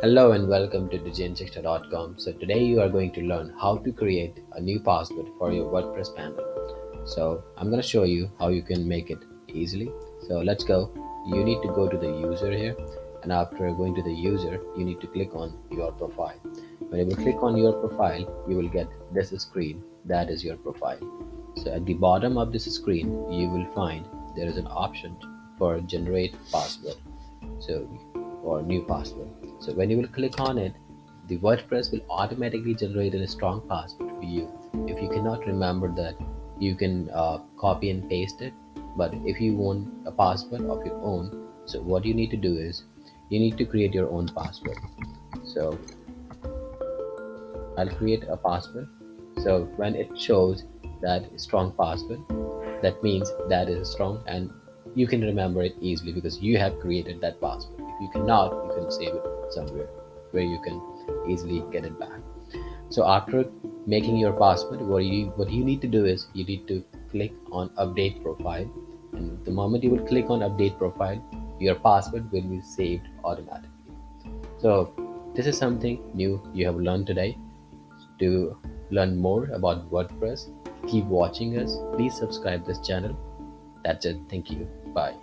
Hello and welcome to djnchester.com. So today you are going to learn how to create a new password for your WordPress panel. So I'm going to show you how you can make it easily. So let's go. You need to go to the user here, and after going to the user, you need to click on your profile. When you will click on your profile, you will get this screen. That is your profile. So at the bottom of this screen, you will find there is an option for generate password. So or new password. So when you will click on it, the WordPress will automatically generate a strong password for you. If you cannot remember that, you can copy and paste it. But if you want a password of your own, so what you need to do is you need to create your own password. So I'll create a password. So when it shows that strong password, that means that is strong and you can remember it easily because you have created that password. If you cannot, you can save it somewhere where you can easily get it back. So after making your password, what you need to do is you need to click on update profile, and the moment you will click on update profile, your password will be saved automatically. So this is something new you have learned today. To learn more about WordPress, keep watching us. Please subscribe this channel. That's it. Thank you. Bye.